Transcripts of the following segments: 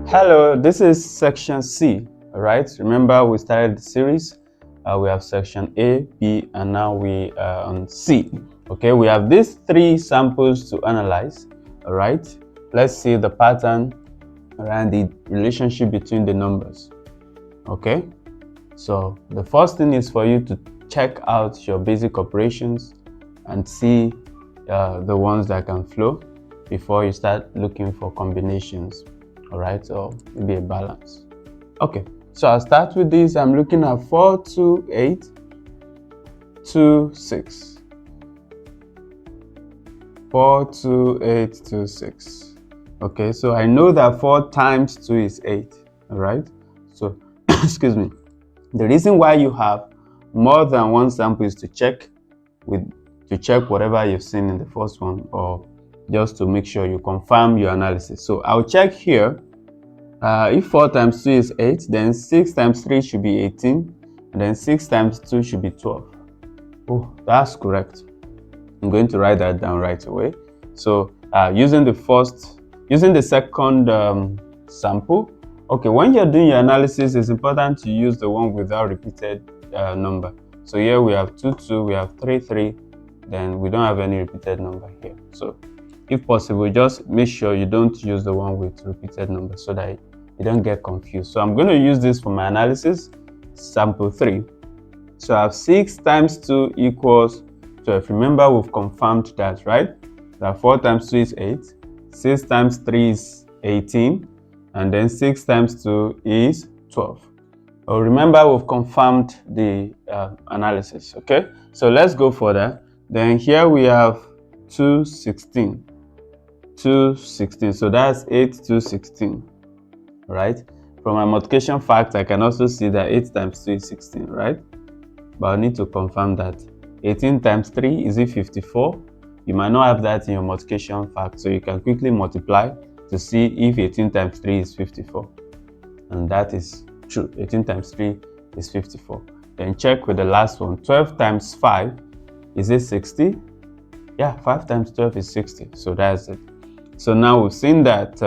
Hello, this is section C, all right? Remember we started the series, we have section A, B, and now we are on C. Okay, we have these three samples to analyze, all right? Let's see the pattern around the relationship between the numbers, okay? So the first thing is for you to check out your basic operations and see the ones that can flow before you start looking for combinations, all right, or maybe a balance. Okay, so I'll start with this. I'm looking at 4, 2, 8, 2, 6. 4, 2, 8, 2, 6. Okay, so I know that 4 times 2 is 8, all right? So, excuse me. The reason why you have more than one sample is to check whatever you've seen in the first one, or just to make sure you confirm your analysis. So I'll check here. If 4 times 2 is 8, then 6 times 3 should be 18, and then 6 times 2 should be 12. Oh, that's correct. I'm going to write that down right away. So using the second sample. Okay, when you're doing your analysis, it's important to use the one without repeated number. So here we have 2, 2, we have 3, 3, then we don't have any repeated number here. So if possible, just make sure you don't use the one with repeated number so that you don't get confused. So I'm going to use this for my analysis, sample 3. So I have 6 times 2 equals 12. Remember, we've confirmed that, right? That 4 times 2 is 8, 6 times 3 is 18, and then 6 times 2 is 12. Oh, remember, we've confirmed the analysis, okay? So let's go further. Then here we have 2, 16. 2, 16. So that's 8 to 16, right? From my multiplication fact, I can also see that 8 times 2 is 16, right? But I need to confirm that. 18 times 3, is it 54? You might not have that in your multiplication fact, so you can quickly multiply to see if 18 times 3 is 54. And that is true. 18 times 3 is 54. Then check with the last one. 12 times 5, is it 60? Yeah, 5 times 12 is 60. So that's it. So now we've seen that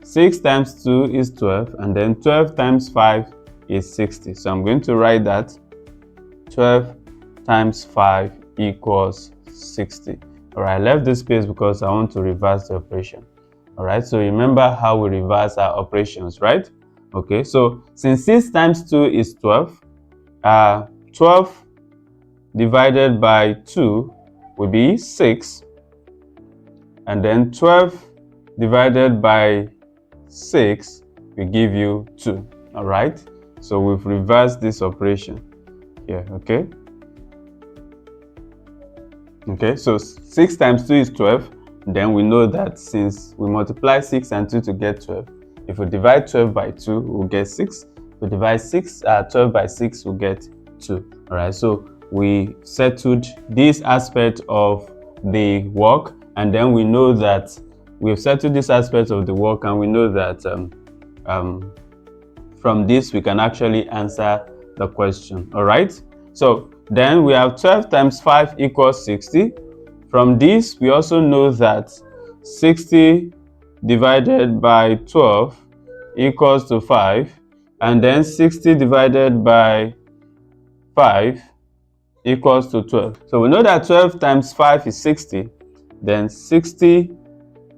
6 times 2 is 12, and then 12 times 5 is 60. So I'm going to write that 12 times 5 equals 60. All right, I left this space because I want to reverse the operation. All right, so remember how we reverse our operations, right? Okay, so since 6 times 2 is 12, 12 divided by 2 will be 6, and then 12 divided by 6 will give you 2. All right, so we've reversed this operation here. Okay, so 6 times 2 is 12. Then we know that since we multiply 6 and 2 to get 12, if we divide 12 by 2, we'll get 6. If we divide 12 by 6, we'll get 2. All right, so we settled this aspect of the work, and then we know that we've settled this aspect of the work, and we know that from this we can actually answer the question. All right, so then we have 12 times 5 equals 60. From this, we also know that 60 divided by 12 equals to 5, and then 60 divided by 5 equals to 12. So we know that 12 times 5 is 60, then 60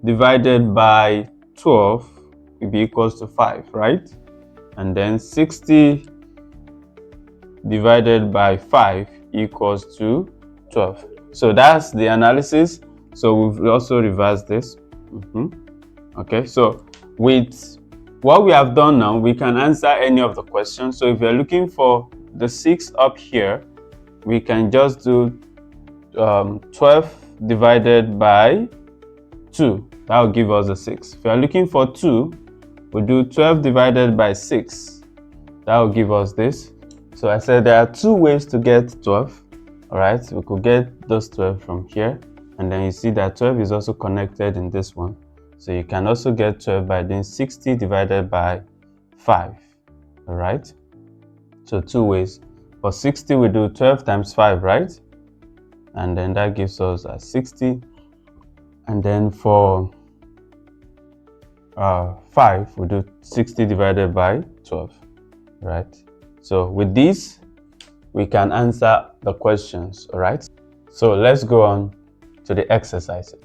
divided by 12 will be equals to 5, right? And then 60 divided by 5 equals to 12. So that's the analysis. So we've also reversed this. Okay, so with what we have done now, we can answer any of the questions. So if you're looking for the 6 up here, we can just do 12 divided by 2. That will give us a 6. If you're looking for 2, we'll do 12 divided by 6. That will give us this. So I said there are 2 ways to get 12. All right, we could get those 12 from here, and then you see that 12 is also connected in this one. So you can also get 12 by doing 60 divided by 5. All right, so 2 ways. For 60, we do 12 times 5, right? And then that gives us 60. And then for 5, we do 60 divided by 12, right? So with this, we can answer the questions, all right? So let's go on to the exercises.